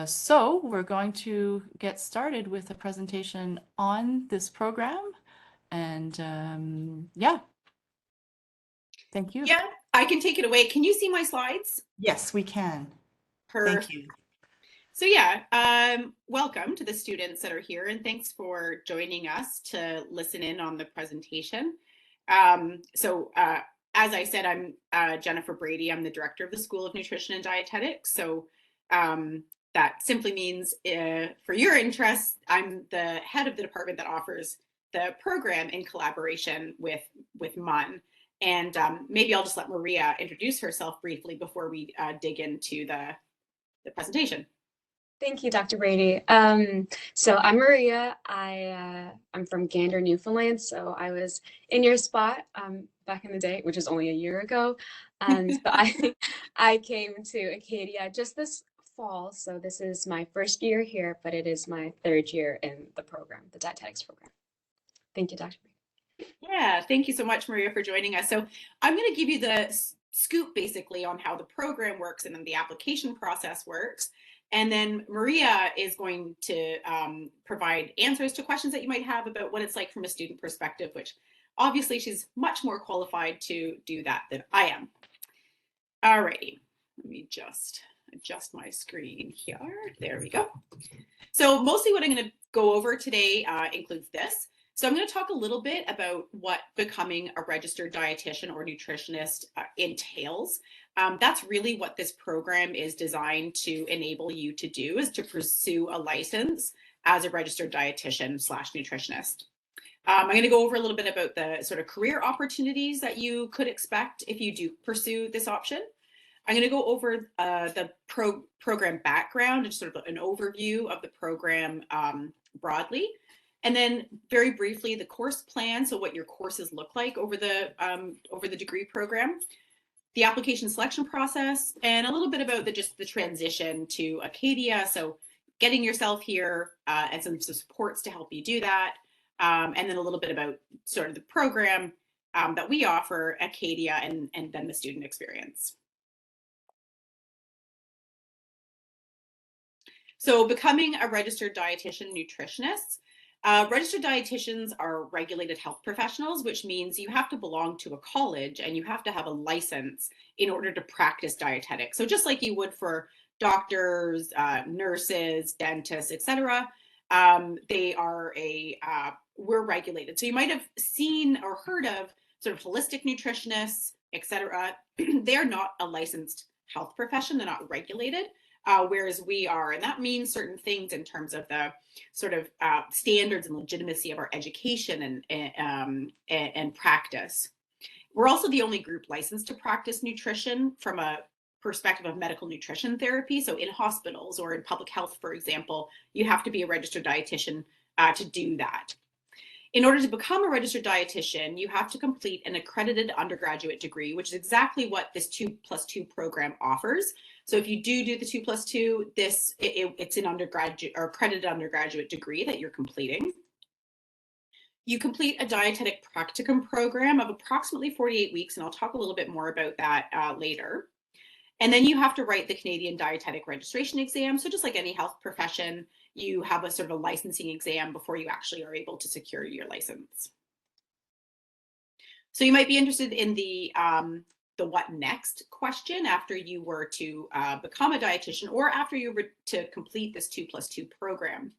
So we're going to get started with a presentation on this program. And yeah, thank you. Yeah, I can take it away. Can you see my slides? Yes, we can. Thank you. So yeah, welcome to the students that are here, and thanks for joining us to listen in on the presentation. As I said, I'm Jennifer Brady. I'm the director of the School of Nutrition and Dietetics. So that simply means, for your interest, I'm the head of the department that offers the program in collaboration with MUN. And maybe I'll just let Maria introduce herself briefly before we dig into the presentation. Thank you, Dr. Brady. So I'm Maria. I'm from Gander, Newfoundland. So I was in your spot back in the day, which is only a year ago. And so I came to Acadia just this fall. So this is my first year here, but it is my third year in the program, the dietetics program. Thank you, Dr. Brady. Yeah, thank you so much, Maria, for joining us. So I'm going to give you the scoop basically on how the program works and then the application process works. And then Maria is going to provide answers to questions that you might have about what it's like from a student perspective, which obviously she's much more qualified to do that than I am. All righty, let me just adjust my screen here. There we go. So mostly what I'm going to go over today includes this. So I'm going to talk a little bit about what becoming a registered dietitian or nutritionist entails. That's really what this program is designed to enable you to do, is to pursue a license as a registered dietitian / nutritionist. I'm going to go over a little bit about the sort of career opportunities that you could expect if you do pursue this option. I'm going to go over the program background and sort of an overview of the program broadly. And then very briefly, the course plan, so what your courses look like over the degree program, the application selection process, and a little bit about just the transition to Acadia. So getting yourself here and some supports to help you do that. And then a little bit about sort of the program that we offer, Acadia, and then the student experience. So becoming a registered dietitian nutritionist. Registered dietitians are regulated health professionals, which means you have to belong to a college and you have to have a license in order to practice dietetics. So just like you would for doctors, nurses, dentists, etc., we're regulated. So you might have seen or heard of sort of holistic nutritionists, etc. They're not a licensed health profession. They're not regulated. Whereas we are, and that means certain things in terms of the sort of standards and legitimacy of our education and practice. We're also the only group licensed to practice nutrition from a perspective of medical nutrition therapy. So in hospitals or in public health, for example, you have to be a registered dietitian to do that. In order to become a registered dietitian, you have to complete an accredited undergraduate degree, which is exactly what this 2+2 program offers. So if you do the 2+2, it's an undergraduate or accredited undergraduate degree that you're completing. You complete a dietetic practicum program of approximately 48 weeks, and I'll talk a little bit more about that later. And then you have to write the Canadian Dietetic Registration Exam. So just like any health profession, you have a sort of a licensing exam before you actually are able to secure your license. So you might be interested in the what next question after you were to become a dietitian or after you were to complete this 2+2 program.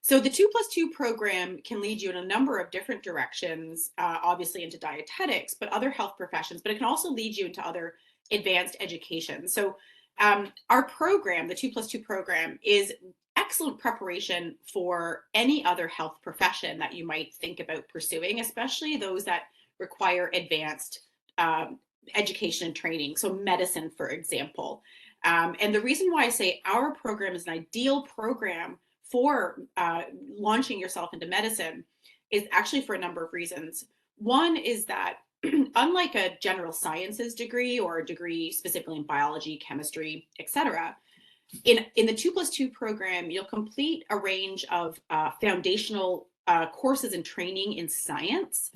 So the 2+2 program can lead you in a number of different directions, obviously into dietetics, but other health professions, but it can also lead you into other advanced education. So our program, the 2+2 program, is excellent preparation for any other health profession that you might think about pursuing, especially those that require advanced education and training. So medicine, for example. And the reason why I say our program is an ideal program for launching yourself into medicine is actually for a number of reasons. One is that unlike a general sciences degree or a degree specifically in biology, chemistry, etc., in the 2+2 program, you'll complete a range of foundational courses and training in science.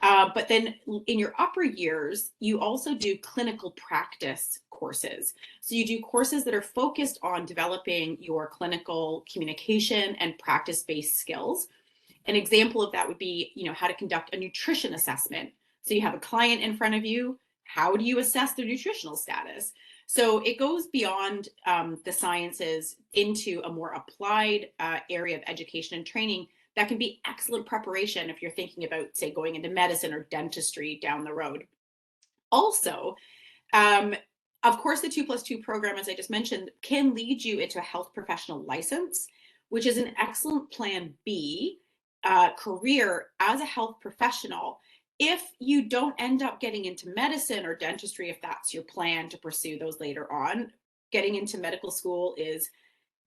But then in your upper years, you also do clinical practice courses. So you do courses that are focused on developing your clinical communication and practice-based skills. An example of that would be, how to conduct a nutrition assessment. So you have a client in front of you. How do you assess their nutritional status? So it goes beyond the sciences into a more applied area of education and training that can be excellent preparation if you're thinking about, say, going into medicine or dentistry down the road. Also, um, of course, the 2+2 program, as I just mentioned, can lead you into a health professional license, which is an excellent plan B career as a health professional. If you don't end up getting into medicine or dentistry, if that's your plan to pursue those later on, getting into medical school is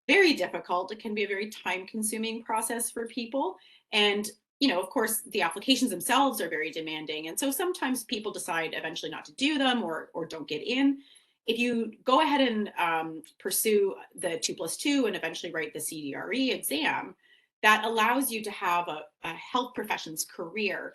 very difficult. It can be a very time consuming process for people. And, of course, the applications themselves are very demanding. And so sometimes people decide eventually not to do them or don't get in. If you go ahead and pursue the 2+2 and eventually write the CDRE exam, that allows you to have a health professions career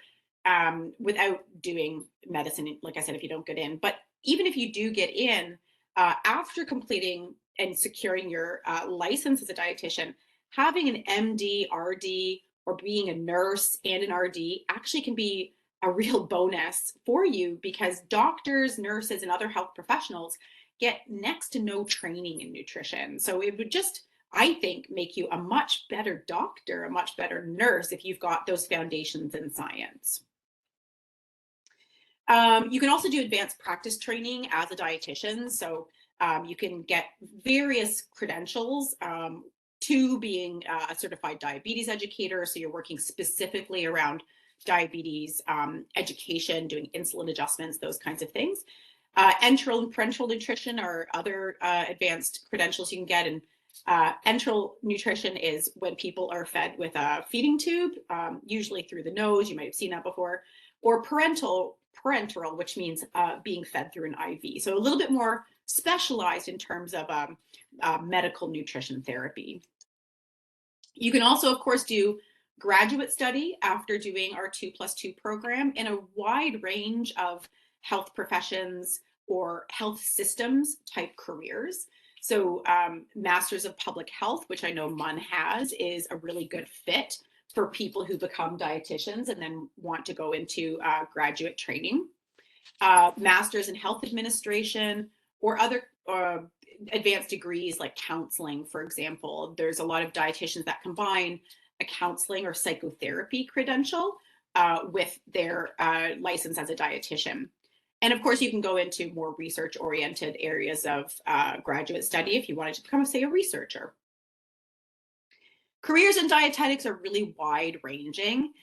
without doing medicine, like I said, if you don't get in. But even if you do get in, after completing and securing your license as a dietitian, having an MD, RD, or being a nurse and an RD actually can be a real bonus for you, because doctors, nurses, and other health professionals get next to no training in nutrition. So it would just, I think, make you a much better doctor, a much better nurse if you've got those foundations in science. You can also do advanced practice training as a dietitian. So you can get various credentials to being a certified diabetes educator. So you're working specifically around diabetes education, doing insulin adjustments, those kinds of things. Enteral and parenteral nutrition are other advanced credentials you can get. And enteral nutrition is when people are fed with a feeding tube, usually through the nose. You might have seen that before. Or parenteral, which means being fed through an IV. So a little bit more specialized in terms of medical nutrition therapy. You can also, of course, do graduate study after doing our 2+2 program in a wide range of health professions or health systems type careers. So Masters of Public Health, which I know MUN has, is a really good fit for people who become dietitians and then want to go into graduate training. Masters in Health Administration or other advanced degrees like counseling, for example. There's a lot of dietitians that combine a counseling or psychotherapy credential with their license as a dietitian. And of course, you can go into more research-oriented areas of graduate study if you wanted to become, say, a researcher. Careers in dietetics are really wide-ranging.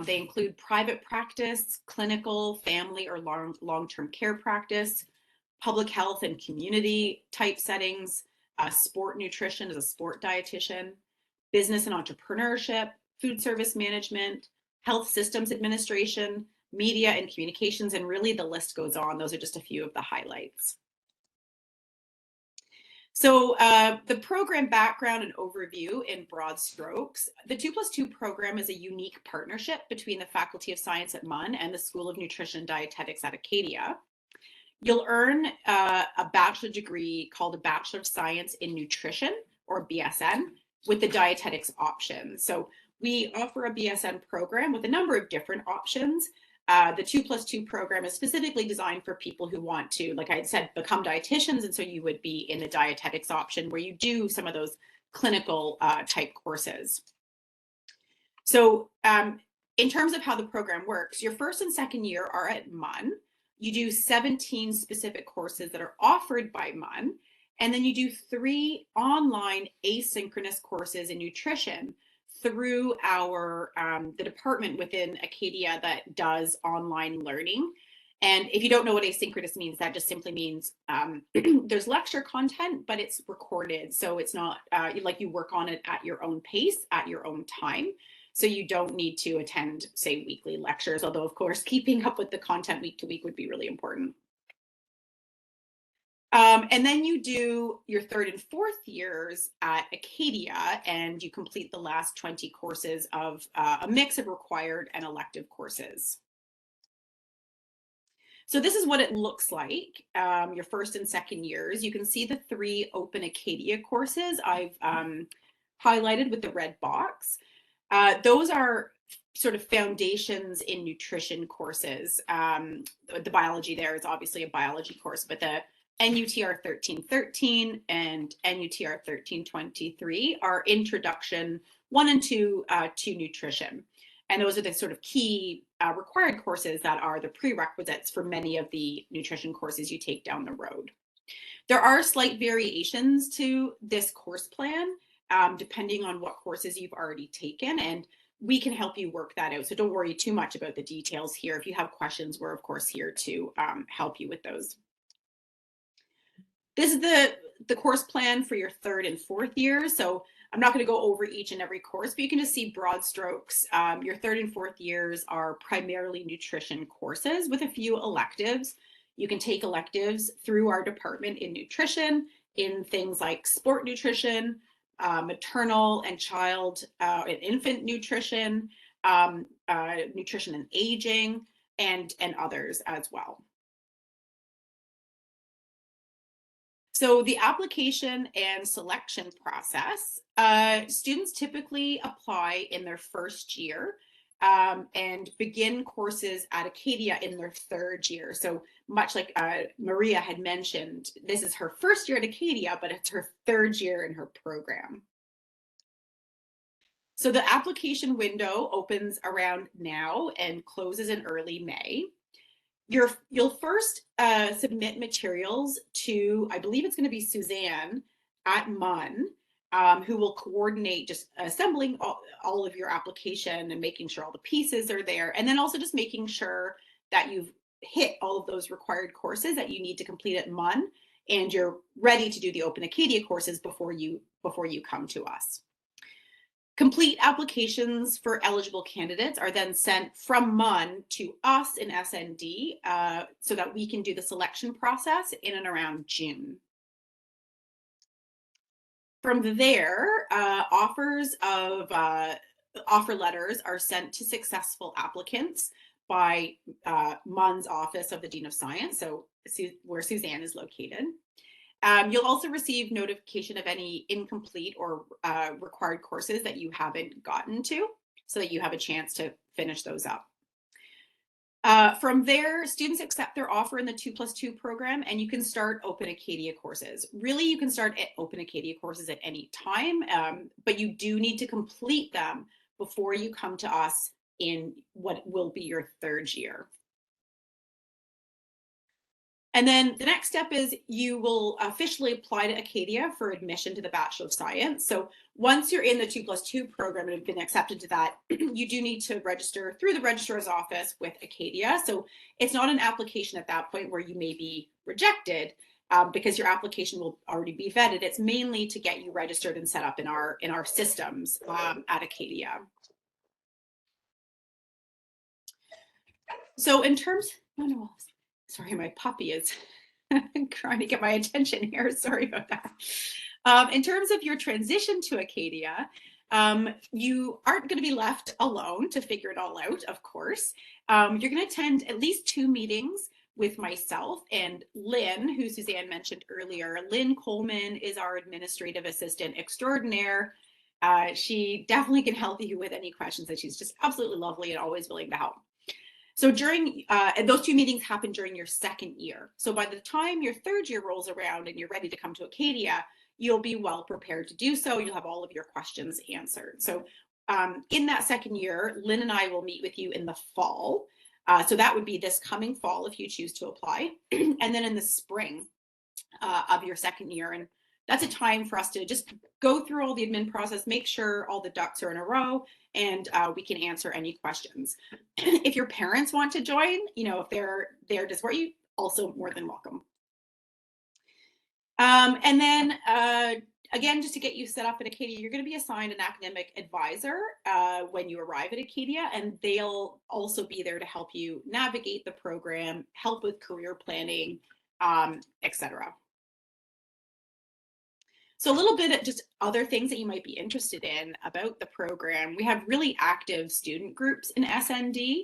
They include private practice, clinical, family, or long-term care practice, public health and community type settings, sport nutrition as a sport dietitian, business and entrepreneurship, food service management, health systems administration, media and communications, and really the list goes on. Those are just a few of the highlights. So the program background and overview in broad strokes. The 2+2 program is a unique partnership between the Faculty of Science at MUN and the School of Nutrition and Dietetics at Acadia. You'll earn a bachelor degree called a Bachelor of Science in Nutrition, or BSN, with the dietetics option. So we offer a BSN program with a number of different options. The 2+2 program is specifically designed for people who want to, like I said, become dietitians. And so you would be in the dietetics option where you do some of those clinical type courses. So in terms of how the program works, your first and second year are at MUN. You do 17 specific courses that are offered by MUN. And then you do 3 online asynchronous courses in nutrition through our the department within Acadia that does online learning. And if you don't know what asynchronous means, that just simply means there's lecture content, but it's recorded. So it's not like you work on it at your own pace, at your own time. So you don't need to attend, say, weekly lectures, although of course, keeping up with the content week to week would be really important. And then you do your 3rd and 4th years at Acadia, and you complete the last 20 courses of a mix of required and elective courses. So this is what it looks like, your first and second years. You can see the 3 open Acadia courses I've highlighted with the red box. Those are sort of foundations in nutrition courses. The biology there is obviously a biology course, but the NUTR 1313 and NUTR 1323 are introduction 1 and 2 to nutrition. And those are the sort of key required courses that are the prerequisites for many of the nutrition courses you take down the road. There are slight variations to this course plan, depending on what courses you've already taken, and we can help you work that out. So don't worry too much about the details here. If you have questions, we're of course here to help you with those. This is the course plan for your 3rd and 4th years. So I'm not going to go over each and every course, but you can just see broad strokes. Your 3rd and 4th years are primarily nutrition courses with a few electives. You can take electives through our department in nutrition in things like sport nutrition, maternal and child and infant nutrition, nutrition and aging, and others as well. So the application and selection process, students typically apply in their first year and begin courses at Acadia in their 3rd year. So much like Maria had mentioned, this is her first year at Acadia, but it's her 3rd year in her program. So the application window opens around now and closes in early May. You'll first submit materials to, I believe it's going to be Suzanne at MUN, who will coordinate just assembling all of your application and making sure all the pieces are there, and then also just making sure that you've hit all of those required courses that you need to complete at MUN, and you're ready to do the Open Acadia courses before you come to us. Complete applications for eligible candidates are then sent from MUN to us in SND so that we can do the selection process in and around June. From there, offer letters are sent to successful applicants by MUN's Office of the Dean of Science, so where Suzanne is located. You'll also receive notification of any incomplete or required courses that you haven't gotten to, so that you have a chance to finish those up. From there, students accept their offer in the 2+2 program, and you can start Open Acadia courses. Really, you can start Open Acadia courses at any time, but you do need to complete them before you come to us in what will be your 3rd year. And then the next step is you will officially apply to Acadia for admission to the Bachelor of Science. So once you're in the 2+2 program and have been accepted to that, you do need to register through the registrar's office with Acadia. So it's not an application at that point where you may be rejected because your application will already be vetted. It's mainly to get you registered and set up in our systems at Acadia. So in terms, sorry, my puppy is trying to get my attention here. Sorry about that. In terms of your transition to Acadia, you aren't going to be left alone to figure it all out, of course. You're going to attend at least 2 meetings with myself and Lynn, who Suzanne mentioned earlier. Lynn Coleman is our administrative assistant extraordinaire. She definitely can help you with any questions, and she's just absolutely lovely and always willing to help. So and those 2 meetings happen during your 2nd year. So by the time your 3rd year rolls around and you're ready to come to Acadia, you'll be well prepared to do so. You'll have all of your questions answered. So in that 2nd year, Lynn and I will meet with you in the fall. So that would be this coming fall if you choose to apply. And then in the spring of your 2nd year. And that's a time for us to just go through all the admin process, make sure all the ducks are in a row, and we can answer any questions. If your parents want to join, if they're there to support you, also more than welcome. And then again, just to get you set up at Acadia, you're going to be assigned an academic advisor when you arrive at Acadia, and they'll also be there to help you navigate the program, help with career planning, etc. So a little bit of just other things that you might be interested in about the program. We have really active student groups in SND.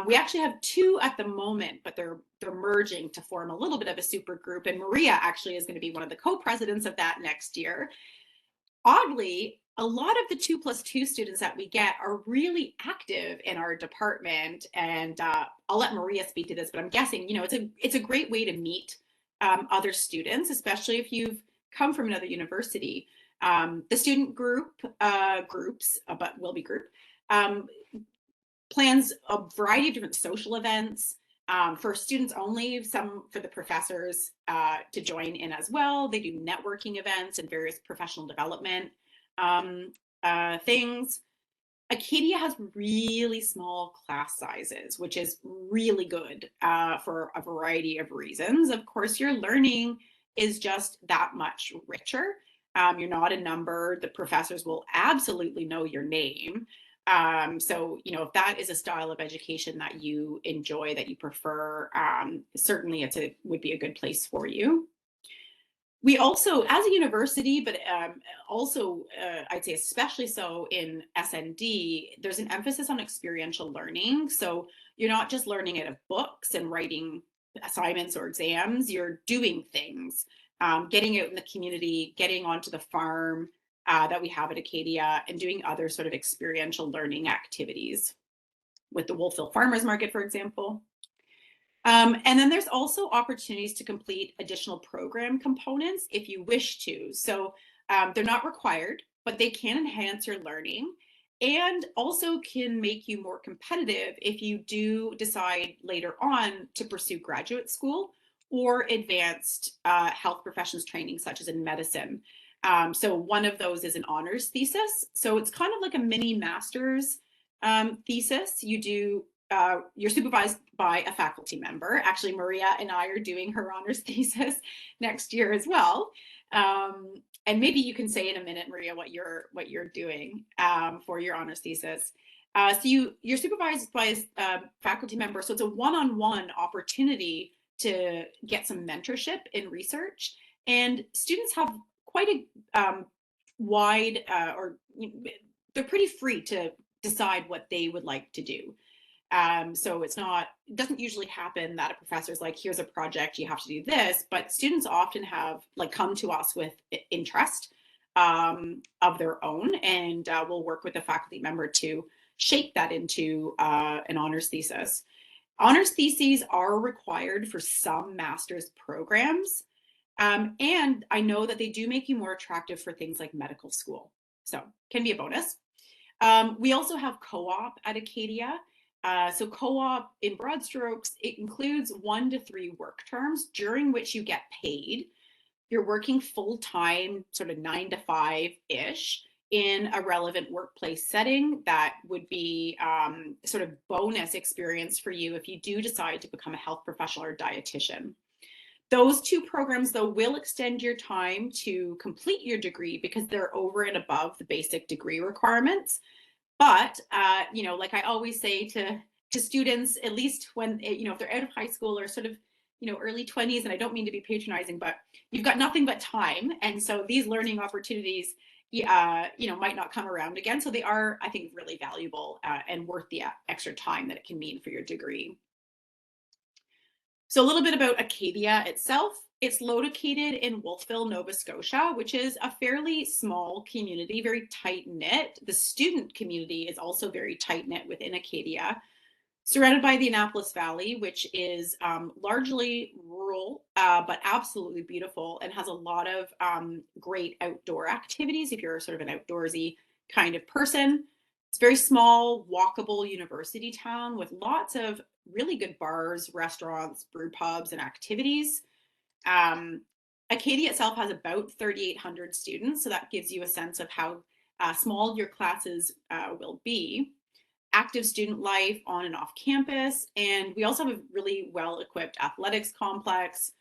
We actually have 2 at the moment, but they're merging to form a little bit of a super group. And Maria actually is going to be one of the co-presidents of that next year. Oddly, a lot of the 2+2 students that we get are really active in our department. And I'll let Maria speak to this, but I'm guessing, it's a great way to meet other students, especially if you've come from another university. The student groups, but will be group, plans a variety of different social events for students only, some for the professors to join in as well. They do networking events and various professional development things. Acadia has really small class sizes, which is really good for a variety of reasons. Of course, your learning is just that much richer. You're not a number. The professors will absolutely know your name. So, if that is a style of education that you enjoy, that you prefer, certainly would be a good place for you. We also, as a university, but also I'd say especially so in SND, there's an emphasis on experiential learning. So you're not just learning out of books and writing assignments or exams, you're doing things, getting out in the community, getting onto the farm that we have at Acadia, and doing other sort of experiential learning activities with the Wolfville Farmers Market, for example. And then there's also opportunities to complete additional program components if you wish to. So they're not required, but they can enhance your learning and also can make you more competitive if you do decide later on to pursue graduate school or advanced health professions training, such as in medicine. So one of those is an honors thesis. So it's kind of like a mini master's thesis. You're supervised by a faculty member. Actually, Maria and I are doing her honors thesis next year as well. And maybe you can say in a minute, Maria, what you're doing for your honors thesis. So you're supervised by a faculty member. So it's a one-on-one opportunity to get some mentorship in research. And students have quite a wide, they're pretty free to decide what they would like to do. So it doesn't usually happen that a professor's like, here's a project, you have to do this, but students often have come to us with interest of their own, and we'll work with a faculty member to shape that into an honors thesis. Honors theses are required for some master's programs, and I know that they do make you more attractive for things like medical school, so can be a bonus. We also have co-op at Acadia. So co-op, in broad strokes, it includes 1 to 3 work terms during which you get paid. You're working full-time, sort of 9 to 5-ish, in a relevant workplace setting. That would be sort of bonus experience for you if you do decide to become a health professional or dietitian. Those 2 programs, though, will extend your time to complete your degree because they're over and above the basic degree requirements. But, like I always say to students, at least when, if they're out of high school or sort of, early 20s, and I don't mean to be patronizing, but you've got nothing but time. And so these learning opportunities, might not come around again. So they are, I think, really valuable and worth the extra time that it can mean for your degree. So a little bit about Acadia itself. It's located in Wolfville, Nova Scotia, which is a fairly small community, very tight-knit. The student community is also very tight-knit within Acadia, surrounded by the Annapolis Valley, which is largely rural, but absolutely beautiful and has a lot of great outdoor activities if you're sort of an outdoorsy kind of person. It's a very small, walkable university town with lots of really good bars, restaurants, brew pubs, and activities. Acadia itself has about 3,800 students, so that gives you a sense of how small your classes will be. Active student life on and off campus, and we also have a really well-equipped athletics complex,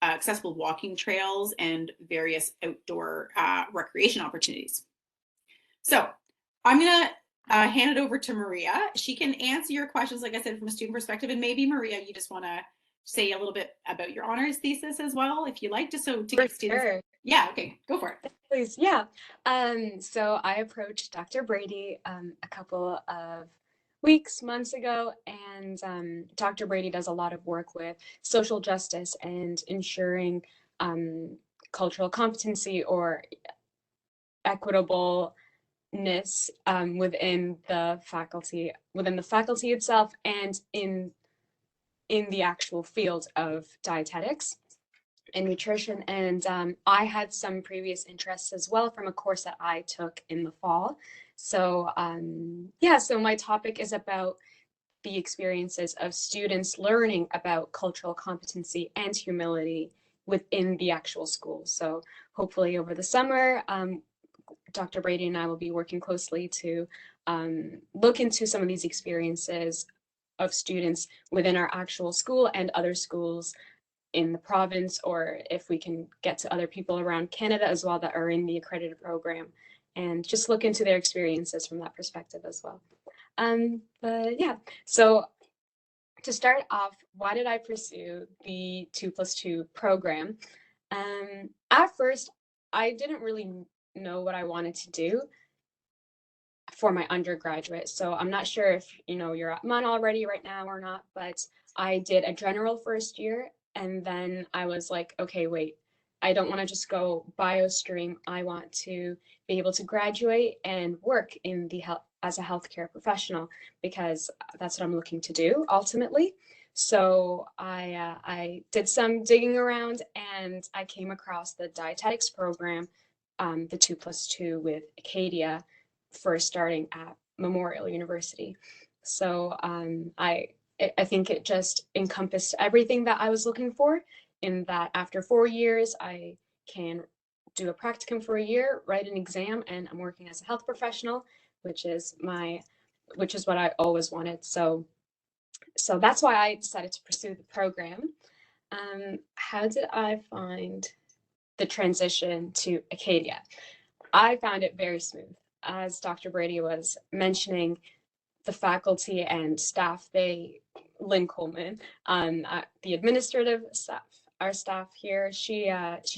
accessible walking trails, and various outdoor recreation opportunities. So I'm going to hand it over to Maria. She can answer your questions, like I said, from a student perspective, and maybe, Maria, you just want to say a little bit about your honors thesis as well, if you like, just so to give students. Sure. Yeah, okay, go for it. Please, yeah. So I approached Dr. Brady a couple of weeks, months ago, and Dr. Brady does a lot of work with social justice and ensuring cultural competency or equitableness within the faculty itself, and in the actual field of dietetics and nutrition. And I had some previous interests as well from a course that I took in the fall. So yeah, so my topic is about the experiences of students learning about cultural competency and humility within the actual school. So hopefully over the summer, Dr. Brady and I will be working closely to look into some of these experiences of students within our actual school and other schools in the province, or if we can get to other people around Canada as well that are in the accredited program, and just look into their experiences from that perspective as well. But yeah, so to start off, why did I pursue the 2+2 program? At first, I didn't really know what I wanted to do for my undergraduate. So I'm not sure if you're at MUN already right now or not, but I did a general first year, and then I was like, okay, wait, I don't want to just go bio stream. I want to be able to graduate and work in the health as a healthcare professional, because that's what I'm looking to do ultimately. So I did some digging around, and I came across the dietetics program, the 2+2 with Acadia, for starting at Memorial University. So I think it just encompassed everything that I was looking for, in that after 4 years, I can do a practicum for a year, write an exam, and I'm working as a health professional, which is what I always wanted. So that's why I decided to pursue the program. How did I find the transition to Acadia? I found it very smooth. As Dr. Brady was mentioning, the faculty and staff, Lynn Coleman, the administrative staff, our staff here, she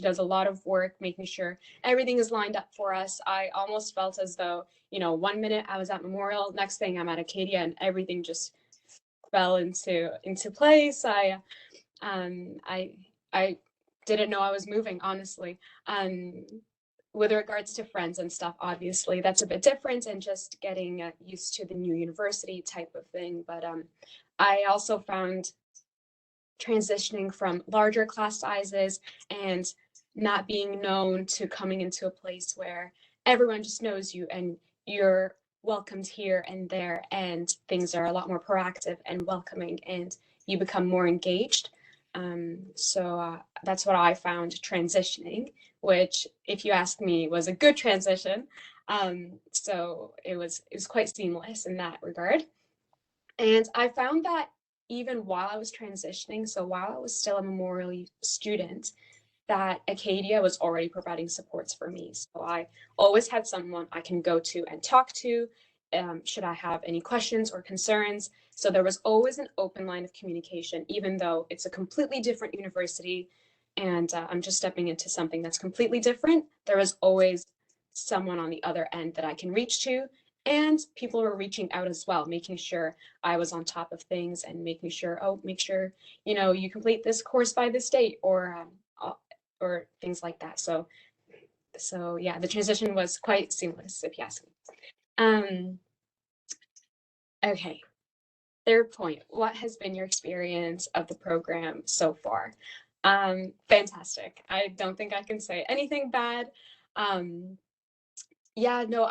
does a lot of work making sure everything is lined up for us. I almost felt as though, 1 minute I was at Memorial, next thing I'm at Acadia, and everything just fell into place. I didn't know I was moving, honestly. With regards to friends and stuff, obviously that's a bit different, and just getting used to the new university type of thing. But I also found transitioning from larger class sizes and not being known to coming into a place where everyone just knows you and you're welcomed here and there, and things are a lot more proactive and welcoming, and you become more engaged. So that's what I found transitioning, which, if you ask me, was a good transition. So it was quite seamless in that regard. And I found that even while I was transitioning, so while I was still a Memorial student, that Acadia was already providing supports for me. So I always had someone I can go to and talk to, should I have any questions or concerns. So there was always an open line of communication, even though it's a completely different university and I'm just stepping into something that's completely different. There was always someone on the other end that I can reach to, and people were reaching out as well, making sure I was on top of things and making sure, make sure, you complete this course by this date, or things like that. So yeah, the transition was quite seamless, if you ask me. Okay, third point, what has been your experience of the program so far? Fantastic. I don't think I can say anything bad. Yeah, no,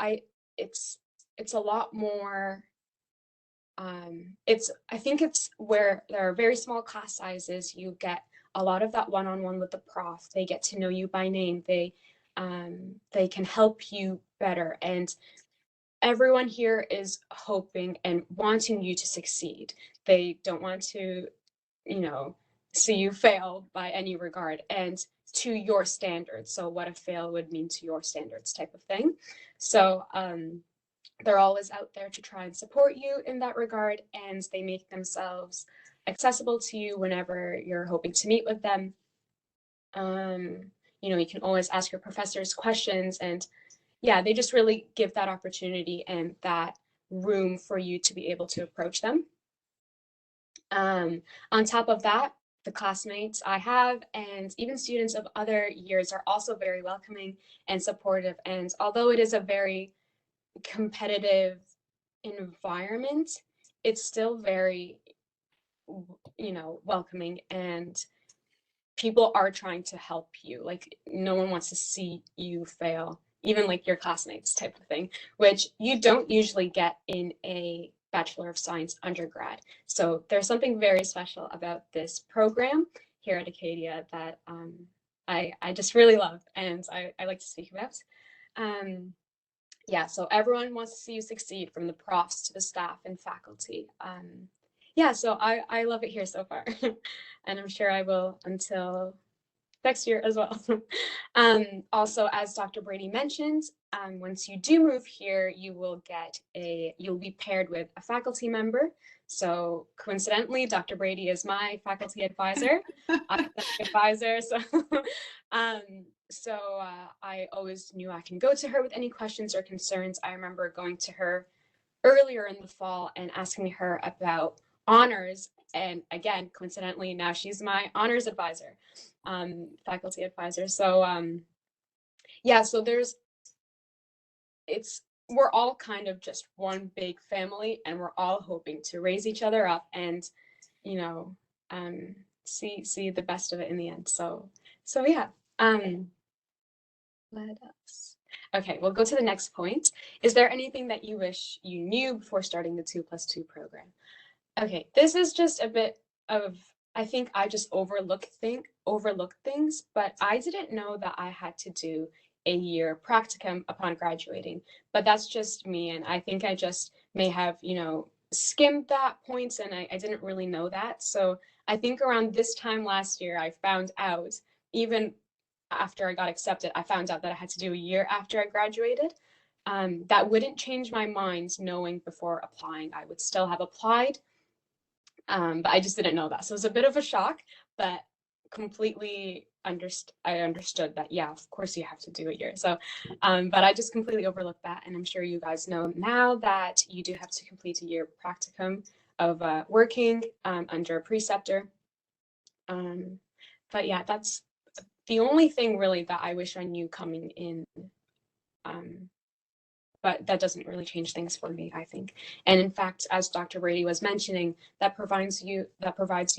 it's a lot more. I think it's where there are very small class sizes. You get a lot of that one-on-one with the prof. They get to know you by name. They can help you better, and everyone here is hoping and wanting you to succeed. They don't want to, see you fail by any regard, and to your standards. So what a fail would mean to your standards, type of thing. So they're always out there to try and support you in that regard, and they make themselves accessible to you whenever you're hoping to meet with them. You can always ask your professors questions, and yeah, they just really give that opportunity and that room for you to be able to approach them. On top of that, the classmates I have and even students of other years are also very welcoming and supportive. And although it is a very competitive environment, it's still very, welcoming, and people are trying to help you. Like, no one wants to see you fail, even like your classmates type of thing, which you don't usually get in a Bachelor of Science undergrad. So there's something very special about this program here at Acadia that I just really love, and I like to speak about. Yeah, so everyone wants to see you succeed, from the profs to the staff and faculty. Yeah, so I love it here so far, and I'm sure I will until next year as well. Also, as Dr. Brady mentioned, once you do move here, you'll be paired with a faculty member. So coincidentally, Dr. Brady is my faculty advisor, academic advisor. So I always knew I can go to her with any questions or concerns. I remember going to her earlier in the fall and asking her about honors. And again, coincidentally, now she's my honors advisor, faculty advisor. So yeah, so we're all kind of just one big family, and we're all hoping to raise each other up and, see the best of it in the end. So yeah. Let us. Okay, we'll go to the next point. Is there anything that you wish you knew before starting the 2+2 program? Okay, this is just a bit of, I think I just overlooked things, but I didn't know that I had to do a year practicum upon graduating. But that's just me, and I think I just may have, skimmed that point, and I didn't really know that. So I think around this time last year, I found out, even after I got accepted, I found out that I had to do a year after I graduated. That wouldn't change my mind knowing before applying. I would still have applied, but I just didn't know that. So it was a bit of a shock, but I understood that, yeah, of course you have to do a year. So, but I just completely overlooked that. And I'm sure you guys know now that you do have to complete a year practicum of working under a preceptor. But yeah, that's the only thing really that I wish I knew coming in. But that doesn't really change things for me, I think. And in fact, as Dr. Brady was mentioning, that provides you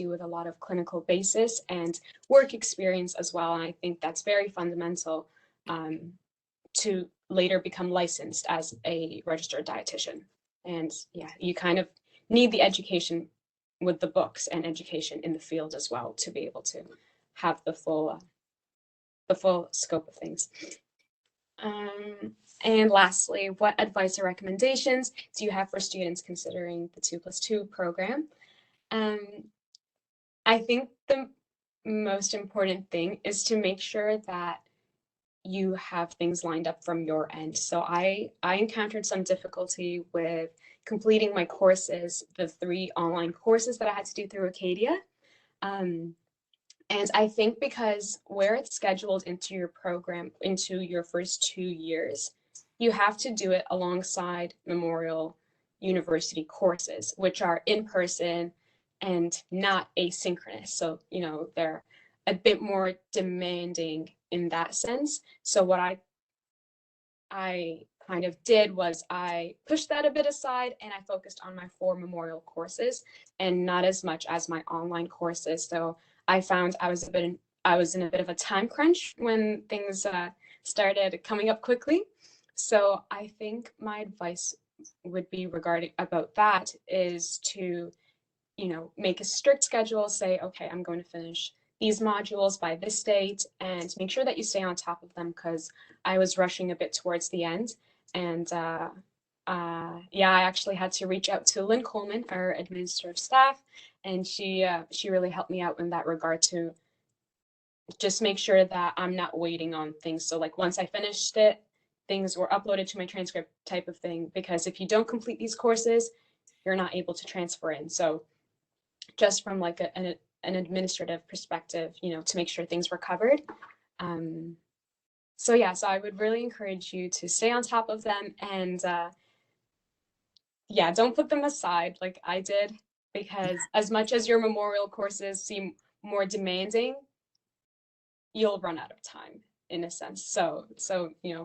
with a lot of clinical basis and work experience as well. And I think that's very fundamental to later become licensed as a registered dietitian. And yeah, you kind of need the education with the books and education in the field as well to be able to have the full scope of things. And lastly, what advice or recommendations do you have for students considering the 2+2 program? I think the most important thing is to make sure that you have things lined up from your end. So I encountered some difficulty with completing my courses, the 3 online courses that I had to do through Acadia. And I think because where it's scheduled into your program, into your first 2 years, you have to do it alongside Memorial University courses, which are in person and not asynchronous. So, they're a bit more demanding in that sense. So what I kind of did was I pushed that a bit aside, and I focused on my 4 Memorial courses and not as much as my online courses. So I found I was in a bit of a time crunch when things started coming up quickly. So I think my advice would be regarding about that is to, make a strict schedule, say, okay, I'm going to finish these modules by this date, and make sure that you stay on top of them, because I was rushing a bit towards the end. And yeah, I actually had to reach out to Lynn Coleman, our administrative staff, and she really helped me out in that regard to just make sure that I'm not waiting on things. So like once I finished it, things were uploaded to my transcript type of thing, because if you don't complete these courses, you're not able to transfer in. So just from like an administrative perspective, to make sure things were covered. So yeah, so I would really encourage you to stay on top of them and yeah, don't put them aside like I did, because as much as your memorial courses seem more demanding, you'll run out of time in a sense. So,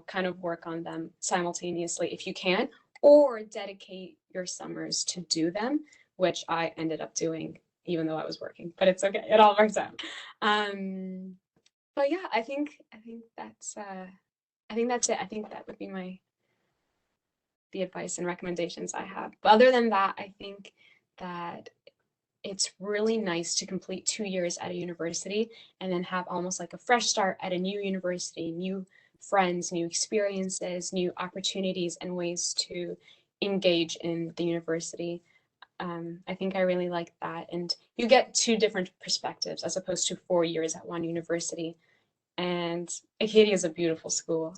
kind of work on them simultaneously if you can, or dedicate your summers to do them, which I ended up doing even though I was working, but it's okay. It all works out. But yeah, I think that's it. I think that would be the advice and recommendations I have. But other than that, I think that it's really nice to complete 2 years at a university and then have almost like a fresh start at a new university, new friends, new experiences, new opportunities, and ways to engage in the university. I think I really like that. And you get two different perspectives as opposed to 4 years at one university. And Acadia is a beautiful school.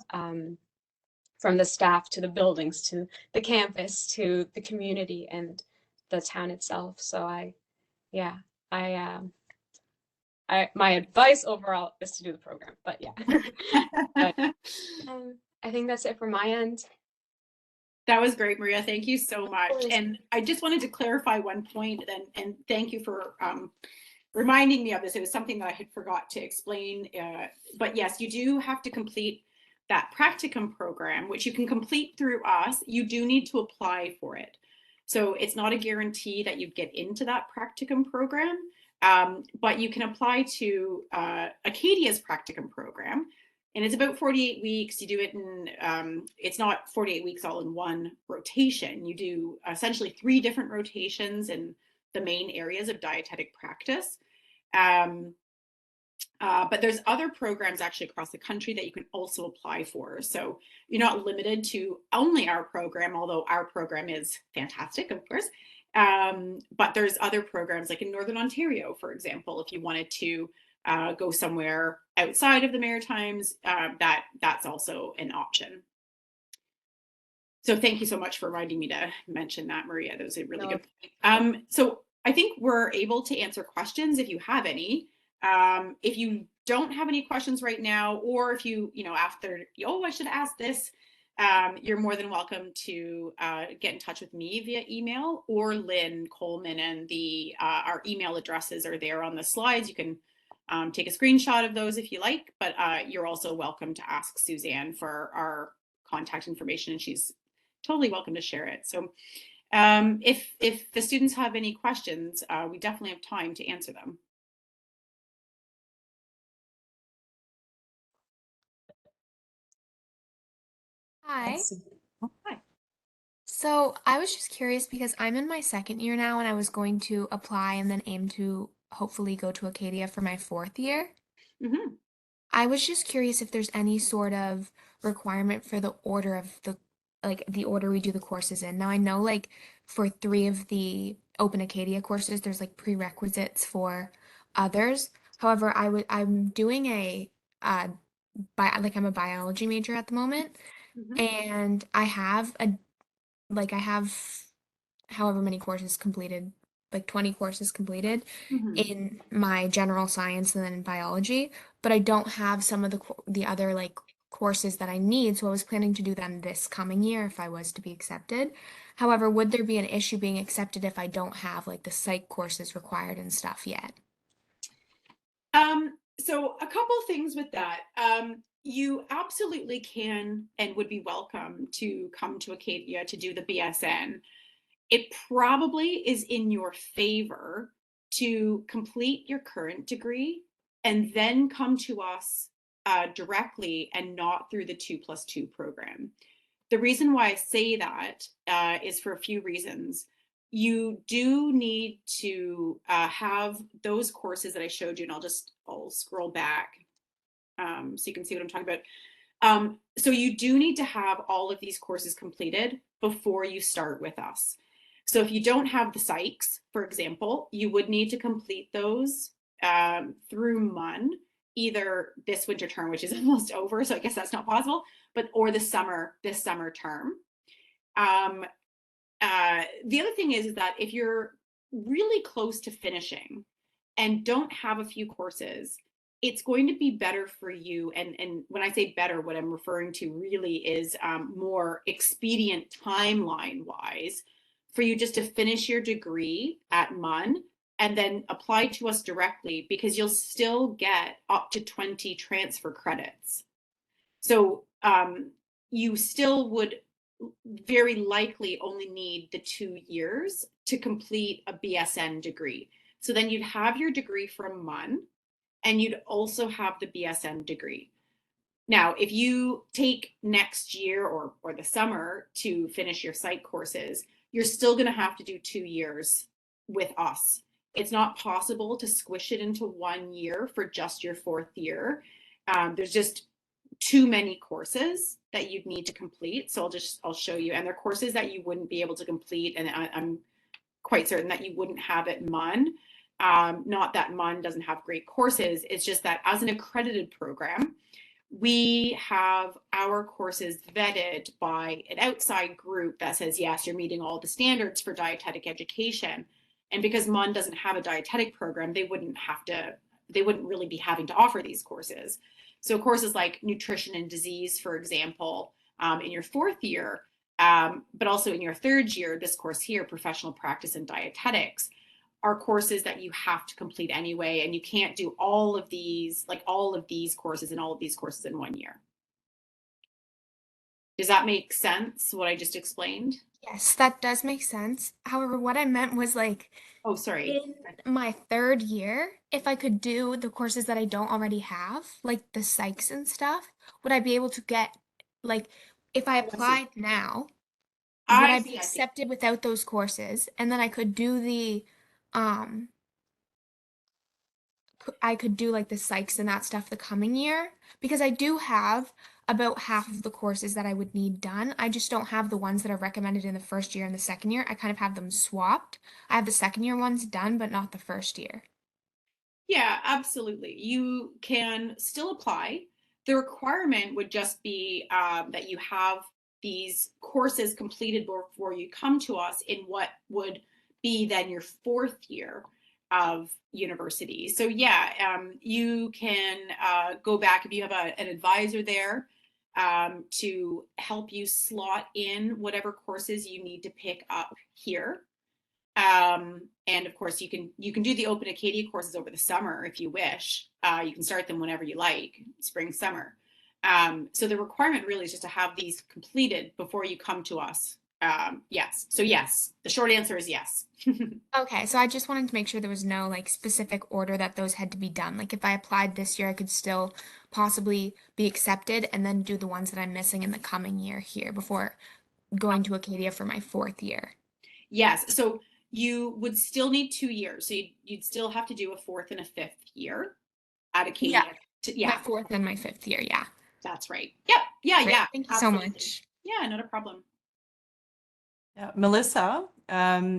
From the staff to the buildings to the campus to the community and the town itself. So yeah, my advice overall is to do the program, but yeah. But, I think that's it from my end. That was great, Maria. Thank you so much. And I just wanted to clarify one point, and thank you for reminding me of this. It was something that I had forgot to explain. But yes, you do have to complete that practicum program, which you can complete through us. You do need to apply for it. So it's not a guarantee that you get into that practicum program, but you can apply to Acadia's practicum program. And it's about 48 weeks. You do it in, it's not 48 weeks all in one rotation. You do essentially 3 different rotations in the main areas of dietetic practice. But there's other programs actually across the country that you can also apply for. So you're not limited to only our program, although our program is fantastic, of course. But there's other programs like in Northern Ontario, for example, if you wanted to go somewhere outside of the Maritimes, that's also an option. So thank you so much for reminding me to mention that, Maria. That was a really good point. So I think we're able to answer questions if you have any. If you don't have any questions right now, or if after, oh, I should ask this, you're more than welcome to get in touch with me via email or Lynn Coleman, and our email addresses are there on the slides. You can take a screenshot of those if you like, but you're also welcome to ask Suzanne for our contact information, and she's totally welcome to share it. So if the students have any questions, we definitely have time to answer them. Hi. Oh, hi. So I was just curious because I'm in my second year now and I was going to apply and then aim to hopefully go to Acadia for my 4th year. Mm-hmm. I was just curious if there's any sort of requirement for the order of the order we do the courses in. Now I know like for 3 of the Open Acadia courses, there's like prerequisites for others. However, I'm doing I'm a biology major at the moment. Mm-hmm. And I have however many courses completed, like 20 courses completed Mm-hmm. in my general science and then in biology, but I don't have some of the other like courses that I need, so I was planning to do them this coming year if I was to be accepted. However, would there be an issue being accepted if I don't have like the psych courses required and stuff yet? So a couple things with that. You absolutely can and would be welcome to come to Acadia to do the BSN. It probably is in your favor to complete your current degree and then come to us directly and not through the 2+2 program. The reason why I say that is for a few reasons. You do need to have those courses that I showed you, and I'll scroll back so you can see what I'm talking about. So you do need to have all of these courses completed before you start with us. So if you don't have the psychs, for example, you would need to complete those through MUN, either this winter term, which is almost over, so I guess that's not possible, or this summer term. The other thing is that if you're really close to finishing and don't have a few courses, it's going to be better for you. And when I say better, what I'm referring to really is more expedient timeline wise for you just to finish your degree at MUN and then apply to us directly, because you'll still get up to 20 transfer credits. So you still would very likely only need the 2 years to complete a BSN degree. So then you'd have your degree from MUN, and you'd also have the BSN degree. Now, if you take next year or the summer to finish your psych courses, you're still going to have to do 2 years with us. It's not possible to squish it into 1 year for just your 4th year. There's just too many courses that you'd need to complete. So I'll show you. And they're courses that you wouldn't be able to complete. And I'm quite certain that you wouldn't have at MUN. Not that MUN doesn't have great courses. It's just that as an accredited program, we have our courses vetted by an outside group that says, yes, you're meeting all the standards for dietetic education. And because MUN doesn't have a dietetic program, they wouldn't really be having to offer these courses. So courses like nutrition and disease, for example, in your 4th year, but also in your 3rd year, this course here, professional practice and dietetics, are courses that you have to complete anyway, and you can't do all of these courses and all of these courses in 1 year. Does that make sense, what I just explained? Yes, that does make sense. However, what I meant was like Oh, sorry. in my 3rd year, if I could do the courses that I don't already have, like the psychs and stuff, would I be able to get, like, if I applied now, would I be I see. accepted without those courses? And then I could do um, I could do like the psychs and that stuff the coming year, because I do have about half of the courses that I would need done. I just don't have the ones that are recommended in the 1st year and the 2nd year. I kind of have them swapped. I have the 2nd year ones done, but not the 1st year. Yeah, absolutely. You can still apply. The requirement would just be that you have these courses completed before you come to us in what would be then your 4th year of university. So yeah, you can go back if you have an advisor there to help you slot in whatever courses you need to pick up here. And of course, you can do the Open Acadia courses over the summer if you wish. You can start them whenever you like, spring, summer. So the requirement really is just to have these completed before you come to us. Yes. So yes, the short answer is yes. Okay, so I just wanted to make sure there was no like specific order that those had to be done. Like if I applied this year, I could still possibly be accepted and then do the ones that I'm missing in the coming year here before going to Acadia for my 4th year. Yes. So you would still need 2 years. So you'd still have to do a 4th and a 5th year at Acadia. My 4th and my 5th year, yeah. That's right. Yep. Yeah. Great. Yeah. Thank you so Absolutely. much. Yeah, not a problem. Yeah, Melissa,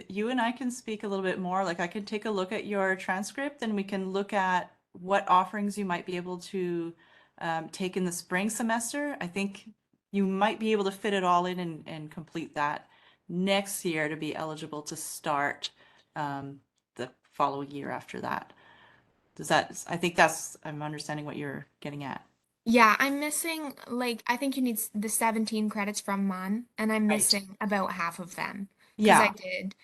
you and I can speak a little bit more. Like I can take a look at your transcript and we can look at what offerings you might be able to take in the spring semester. I think you might be able to fit it all in and complete that next year to be eligible to start the following year after that. I think I'm understanding what you're getting at. Yeah, I'm missing like I think you need the 17 credits from MUN, and I'm Right. missing about half of them because Yeah. I did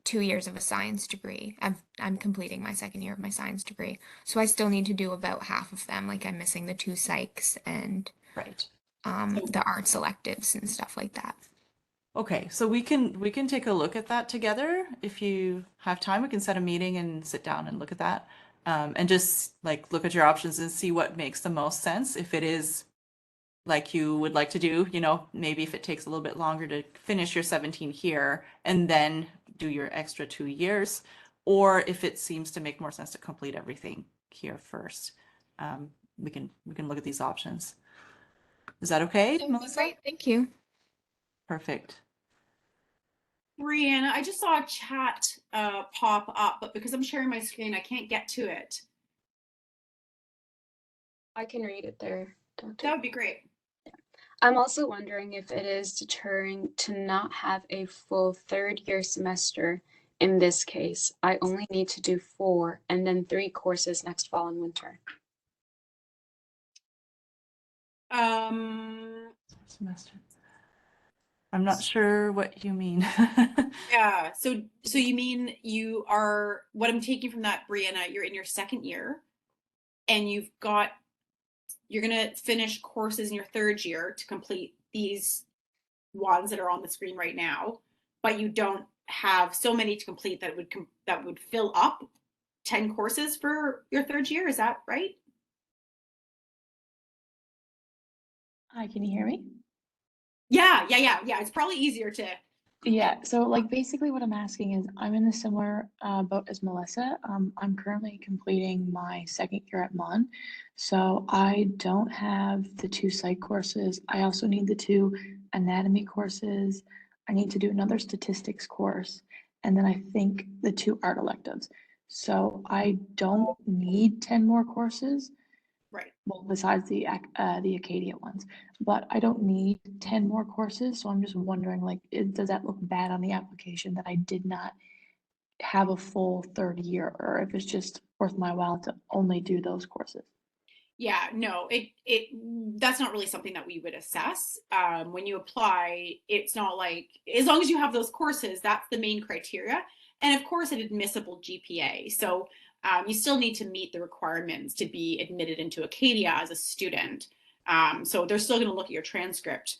2 years of a science degree. I'm completing my 2nd year of my science degree, so I still need to do about half of them. Like I'm missing the 2 psychs and Right. the art selectives and stuff like that. Okay, so we can take a look at that together. If you have time, we can set a meeting and sit down and look at that. And just like look at your options and see what makes the most sense. If it is like you would like to do, maybe if it takes a little bit longer to finish your 17 here and then do your extra 2 years, or if it seems to make more sense to complete everything here first. We can look at these options. Is that okay, Melissa? Great, thank you. Perfect. Brianna, I just saw a chat pop up, but because I'm sharing my screen, I can't get to it. I can read it there, Doctor. That would be great. I'm also wondering if it is deterring to not have a full 3rd year semester. In this case, I only need to do 4 and then 3 courses next fall and winter. Semester. I'm not sure what you mean. Yeah. So you mean you are, what I'm taking from that, Brianna, you're in your second year and you're going to finish courses in your third year to complete these ones that are on the screen right now, but you don't have so many to complete that would fill up 10 courses for your third year. Is that right? Hi, can you hear me? Yeah. It's probably easier to. Yeah, so like basically what I'm asking is I'm in a similar boat as Melissa. I'm currently completing my second year at Mon, so I don't have the 2 psych courses. I also need the 2 anatomy courses. I need to do another statistics course, and then I think the 2 art electives. So I don't need 10 more courses. Right. Well, besides the Acadia ones, but I don't need 10 more courses. So I'm just wondering, like, does that look bad on the application that I did not have a full third year, or if it's just worth my while to only do those courses? Yeah, no, it that's not really something that we would assess. When you apply, it's not like, as long as you have those courses, that's the main criteria. And of course, an admissible GPA. So you still need to meet the requirements to be admitted into Acadia as a student. So they're still going to look at your transcript,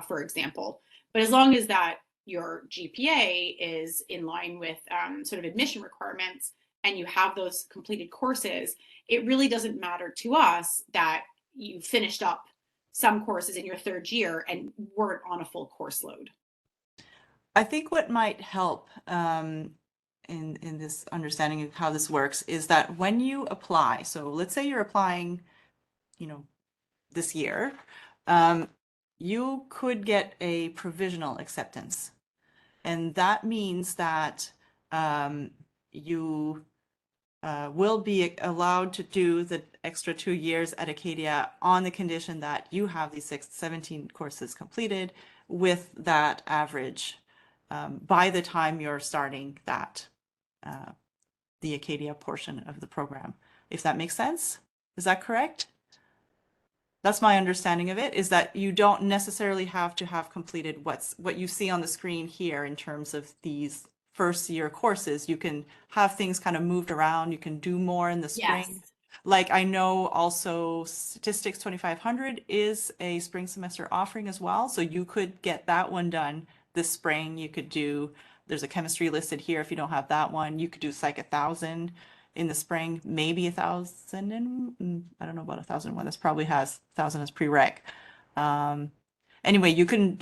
for example. But as long as that your GPA is in line with sort of admission requirements and you have those completed courses, it really doesn't matter to us that you finished up some courses in your third year and weren't on a full course load. I think what might help in this understanding of how this works is that when you apply, so let's say you're applying, you know, this year, you could get a provisional acceptance. And that means that you will be allowed to do the extra 2 years at Acadia on the condition that you have these 17 courses completed with that average by the time you're starting that the Acadia portion of the program. If that makes sense, is that correct? That's my understanding of it, is that you don't necessarily have to have completed what you see on the screen here in terms of these first year courses. You can have things kind of moved around. You can do more in the spring. Yes. Like I know also Statistics 2500 is a spring semester offering as well. So you could get that one done this spring. You could do, there's a chemistry listed here if you don't have that one. You could do Psych 1000 in the spring, maybe 1000 and I don't know about 1001. This probably has 1000 as prereq. Anyway, you can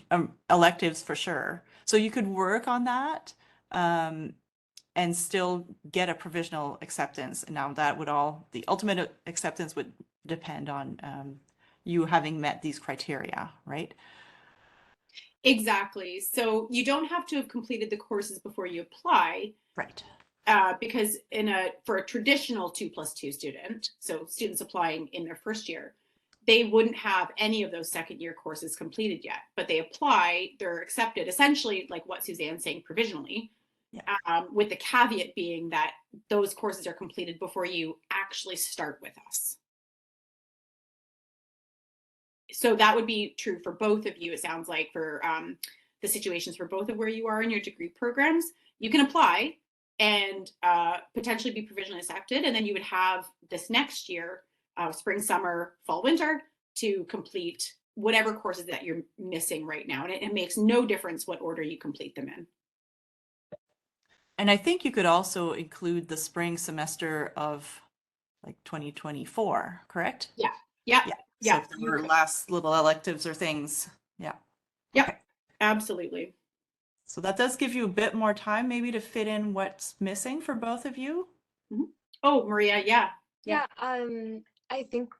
electives for sure. So you could work on that and still get a provisional acceptance. Now that would the ultimate acceptance would depend on you having met these criteria, right? Exactly. So you don't have to have completed the courses before you apply. Right. Because for a traditional 2+2 student, so students applying in their first year, they wouldn't have any of those second year courses completed yet, but they apply, they're accepted, essentially like what Suzanne's saying, provisionally, with the caveat being that those courses are completed before you actually start with us. So that would be true for both of you, it sounds like, for the situations for both of where you are in your degree programs. You can apply and potentially be provisionally accepted, and then you would have this next year, spring, summer, fall, winter, to complete whatever courses that you're missing right now. And it makes no difference what order you complete them in. And I think you could also include the spring semester of like 2024, correct? Yeah. So if there were last little electives or things. Yeah. Yep. Okay. Absolutely. So that does give you a bit more time maybe to fit in what's missing for both of you. Mm-hmm. Oh, Maria, yeah. Yeah, I think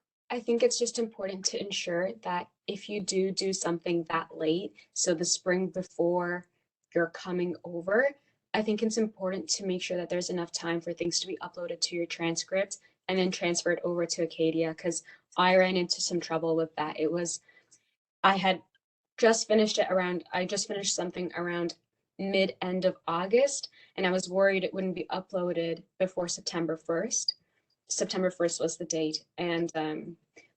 it's just important to ensure that if you do something that late, so the spring before you're coming over, I think it's important to make sure that there's enough time for things to be uploaded to your transcript and then transferred over to Acadia, because I ran into some trouble with that. I had just finished something around mid-end of August, and I was worried it wouldn't be uploaded before September 1st. September 1st was the date, and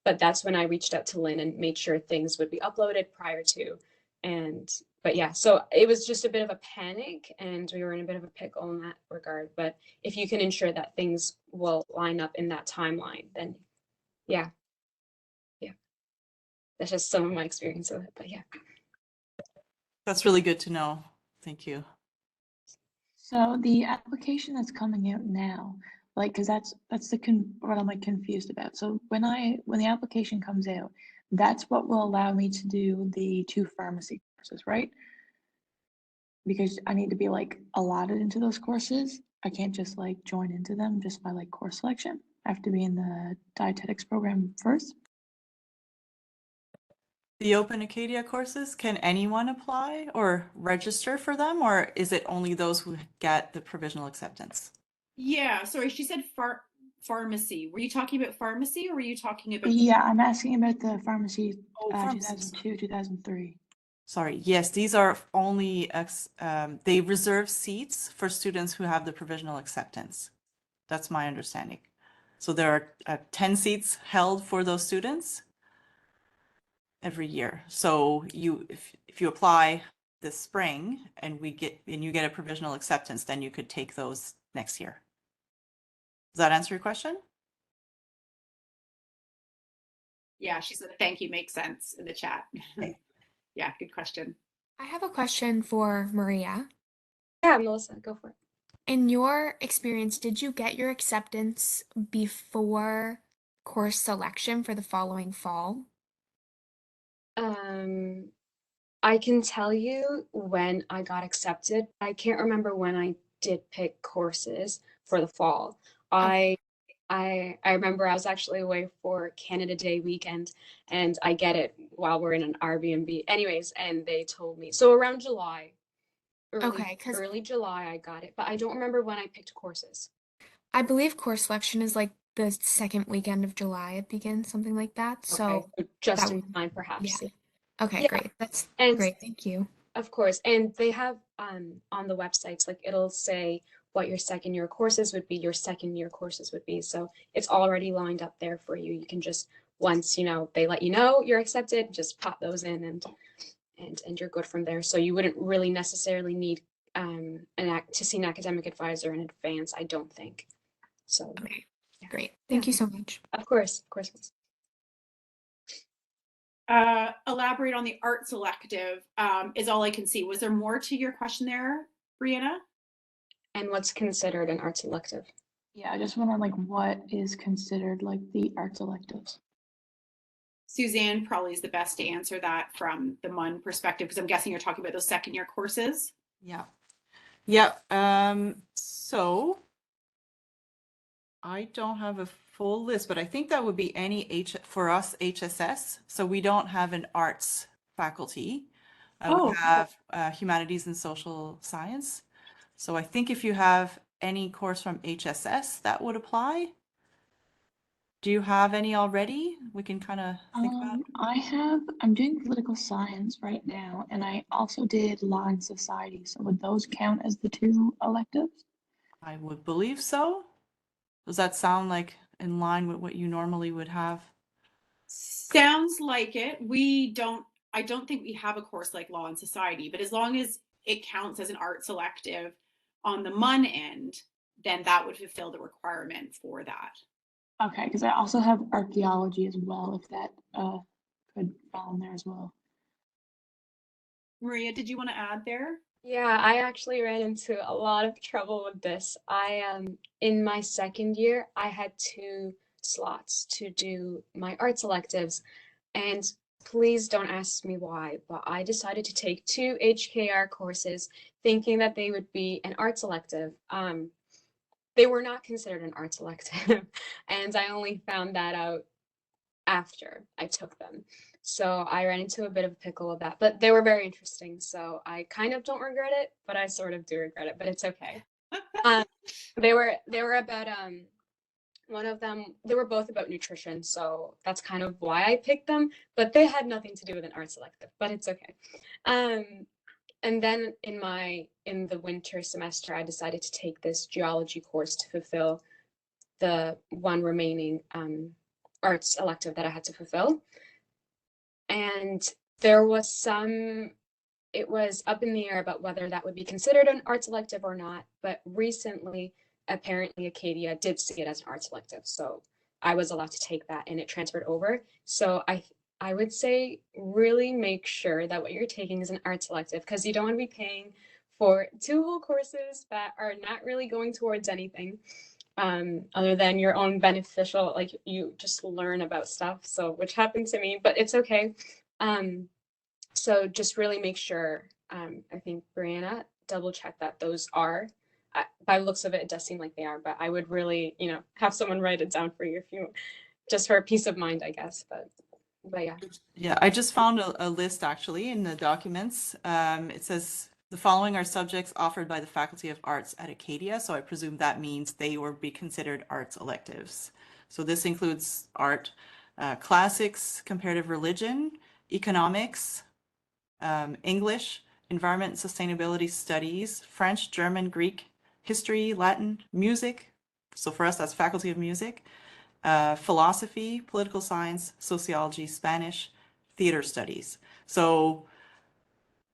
but that's when I reached out to Lynn and made sure things would be uploaded prior to, But yeah, so it was just a bit of a panic and we were in a bit of a pickle in that regard. But if you can ensure that things will line up in that timeline, then yeah. That's just some of my experience with it, but yeah. That's really good to know. Thank you. So the application that's coming out now, like, because that's what I'm like confused about. So when the application comes out, that's what will allow me to do the 2 pharmacy courses, right? Because I need to be like allotted into those courses. I can't just like join into them just by like course selection. I have to be in the dietetics program first. The Open Acadia courses, can anyone apply or register for them, or is it only those who get the provisional acceptance? Yeah, sorry, she said pharmacy. Were you talking about pharmacy or were you talking about Yeah, I'm asking about the pharmacy Oh, pharmacies. 2002, 2003. Sorry, yes, these are only, they reserve seats for students who have the provisional acceptance. That's my understanding. So there are 10 seats held for those students every year. So if you apply this spring and you get a provisional acceptance, then you could take those next year. Does that answer your question? Yeah, she said thank you, makes sense in the chat. Okay. Yeah, good question. I have a question for Maria. Yeah, Melissa, go for it. In your experience, did you get your acceptance before course selection for the following fall? I can tell you when I got accepted. I can't remember when I did pick courses for the fall. Okay. I remember I was actually away for Canada Day weekend and I get it while we're in an Airbnb. Anyways, and they told me so around July, Okay, because early July I got it, but I don't remember when I picked courses. I believe course selection is like the second weekend of July it begins, something like that. Okay, So so just that in would, time perhaps. yeah. Okay, Yeah, great. That's and great. Thank you. of course, and they have on the websites, like it'll say what your second year courses would be, So it's already lined up there for you. You can just once they let you know you're accepted, just pop those in and you're good from there. So you wouldn't really necessarily need to see an academic advisor in advance, I don't think. So Okay, yeah. great. Thank you so much. Of course. Elaborate on the arts elective is all I can see. Was there more to your question there, Brianna? And what's considered an arts elective? Yeah, I just wonder like what is considered like the arts electives. Suzanne probably is the best to answer that from the MUN perspective, because I'm guessing you're talking about those second year courses. Yeah. Yeah. So I don't have a full list, but I think that would be any for us HSS. So we don't have an arts faculty. Oh, We have humanities and social science. So I think if you have any course from HSS, that would apply. Do you have any already? We can kind of think about it. I'm doing political science right now, and I also did law and society. So would those count as the 2 electives? I would believe so. Does that sound like in line with what you normally would have? sounds like it. I don't think we have a course like law and society, but as long as it counts as an arts elective on the MUN end, then that would fulfill the requirement for that. Okay, because I also have archaeology as well, if that could fall in there as well. Maria, did you want to add there? Yeah, I actually ran into a lot of trouble with this. In my second year, I had 2 slots to do my arts electives, and please don't ask me why, but I decided to take 2 HKR courses thinking that they would be an arts elective. They were not considered an arts elective, and I only found that out after I took them. So I ran into a bit of a pickle with that, but they were very interesting. So I kind of don't regret it, but I sort of do regret it, but it's okay. They were about one of them, they were both about nutrition, so that's kind of why I picked them, but they had nothing to do with an arts elective, but it's okay. And then in the winter semester, I decided to take this geology course to fulfill the one remaining arts elective that I had to fulfill. And there was some it was up in the air about whether that would be considered an arts elective or not. But recently, apparently Acadia did see it as an arts elective. So I was allowed to take that and it transferred over. So I would say really make sure that what you're taking is an arts elective because you don't want to be paying for 2 whole courses that are not really going towards anything other than your own beneficial, like you just learn about stuff. So, which happened to me, but it's okay. So just really make sure, I think Brianna, double check that those are, by looks of it, it does seem like they are, but I would really, have someone write it down for you if you, just for peace of mind, I guess, but yeah. Yeah, I just found a list actually in the documents. It says the following are subjects offered by the Faculty of Arts at Acadia. So I presume that means they will be considered arts electives. So this includes art, classics, comparative religion, economics, English, environment and sustainability studies, French, German, Greek, history, Latin, music. So for us, that's Faculty of Music, philosophy, political science, sociology, Spanish, theater studies. So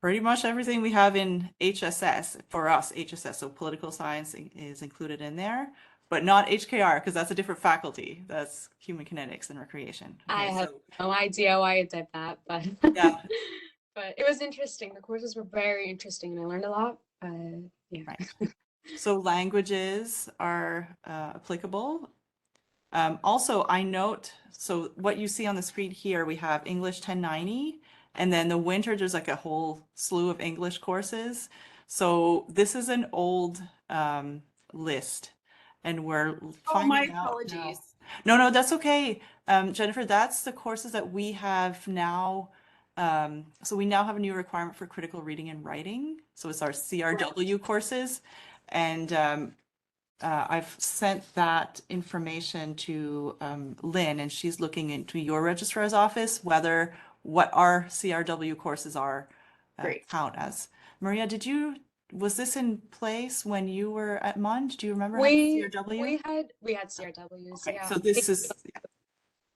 pretty much everything we have in HSS, for us, HSS, so political science is included in there, but not HKR because that's a different faculty. That's human kinetics and recreation. I Okay, have so no idea why I did that, but yeah, but it was interesting. The courses were very interesting and I learned a lot. Yeah. right. So languages are applicable. Also, I note, so what you see on the screen here, we have English 1090, and then the winter, there's like a whole slew of English courses. So this is an old list, and we're Oh, my finding out now. apologies. No, that's okay. Jennifer, that's the courses that we have now. So we now have a new requirement for critical reading and writing. So it's our CRW courses. And I've sent that information to Lynn, and she's looking into your registrar's office whether what our CRW courses are Great. count as. Maria, was this in place when you were at Mund? Do you remember having CRW? We had CRWs, Okay, yeah. so this is,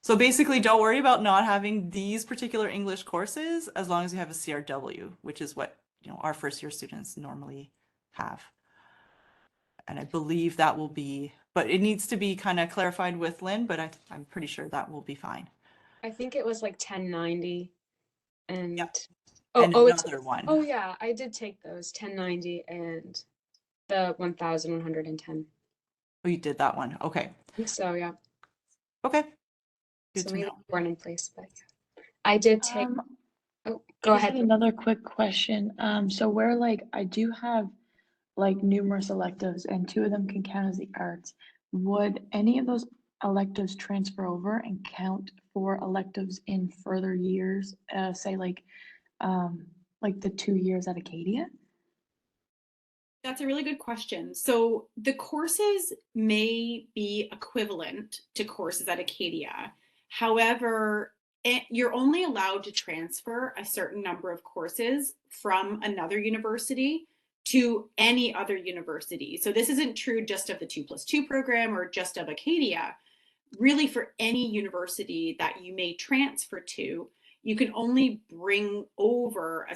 so basically don't worry about not having these particular English courses as long as you have a CRW, which is what, our first year students normally have. And I believe that will be, but it needs to be kind of clarified with Lynn, but I'm pretty sure that will be fine. I think it was like 1090 and Yep. oh, And oh, it's, another one. oh yeah, I did take those 1090 and the 1110. Oh, you did that one. Okay. I think so, yeah. Okay. Good So to maybe know. weren't in place, but yeah. I did take, oh, go I just ahead. had another quick question. So where I do have numerous electives and 2 of them can count as the arts, would any of those electives transfer over and count for electives in further years, say the 2 years at Acadia? That's a really good question. So the courses may be equivalent to courses at Acadia. However, you're only allowed to transfer a certain number of courses from another university to any other university. So this isn't true just of the 2+2 program or just of Acadia. Really, for any university that you may transfer to, you can only bring over a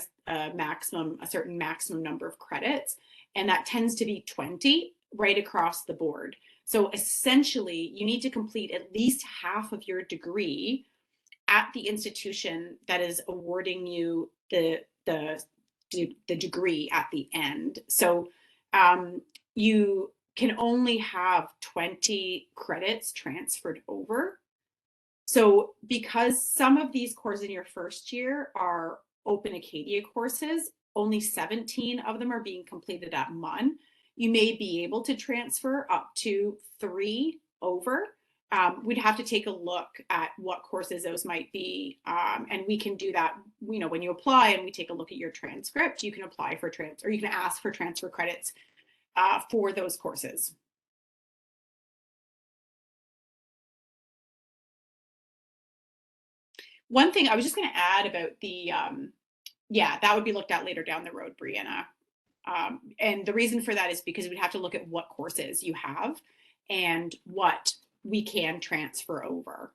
certain maximum number of credits, and that tends to be 20 right across the board. So essentially, you need to complete at least half of your degree at the institution that is awarding you the degree at the end. So you can only have 20 credits transferred over. So because some of these courses in your first year are Open Acadia courses, only 17 of them are being completed at MUN. You may be able to transfer up to 3 over. We'd have to take a look at what courses those might be. And we can do that, when you apply and we take a look at your transcript, you can apply for or you can ask for transfer credits for those courses. One thing I was just going to add about the, that would be looked at later down the road, Brianna. And the reason for that is because we'd have to look at what courses you have and what we can transfer over.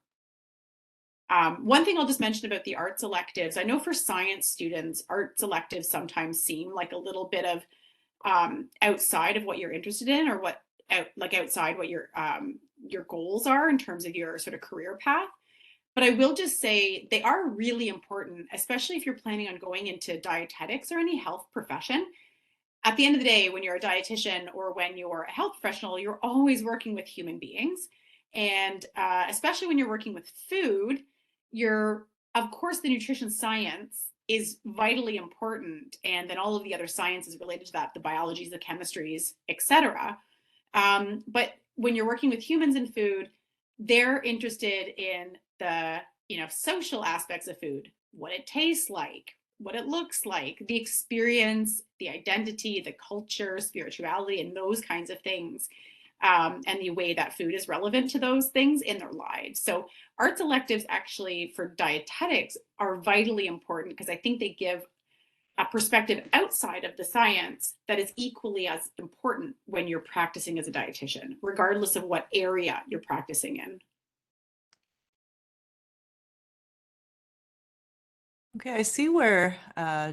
One thing I'll just mention about the arts electives, I know for science students, arts electives sometimes seem like a little bit of outside of what you're interested in, or outside what your goals are in terms of your sort of career path. But I will just say they are really important, especially if you're planning on going into dietetics or any health profession. At the end of the day, when you're a dietitian or when you're a health professional, you're always working with human beings. And especially when you're working with food, of course, the nutrition science is vitally important. And then all of the other sciences related to that, the biologies, the chemistries, etc. But when you're working with humans in food, they're interested in the social aspects of food, what it tastes like, what it looks like, the experience, the identity, the culture, spirituality, and those kinds of things, and the way that food is relevant to those things in their lives. So arts electives actually for dietetics are vitally important because I think they give a perspective outside of the science that is equally as important when you're practicing as a dietitian, regardless of what area you're practicing in. Okay, I see we're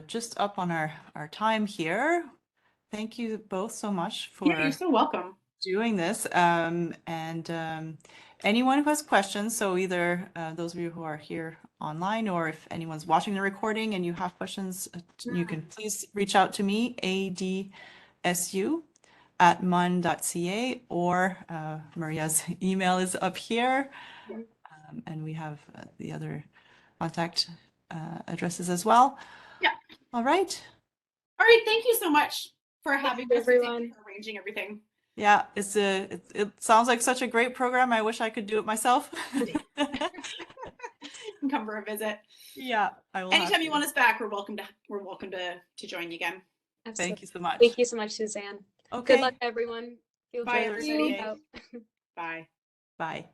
just up on our time here. Thank you both so much for Yeah, you're so welcome. doing this. Anyone who has questions, so either those of you who are here online, or if anyone's watching the recording and you have questions, you can please reach out to me, adsu@mun.ca, or Maria's email is up here. And we have the other contact addresses as well. Yeah. All right. All right. Thank you so much for having us. everyone. Thank you for arranging everything. Yeah, it sounds like such a great program. I wish I could do it myself. You can come for a visit. Yeah, I will. Anytime you want us back, we're welcome to join you again. Absolutely. Thank you so much. Thank you so much, Suzanne. Okay. Good luck, everyone. Feel Bye, good. everybody. Out. Bye. Bye.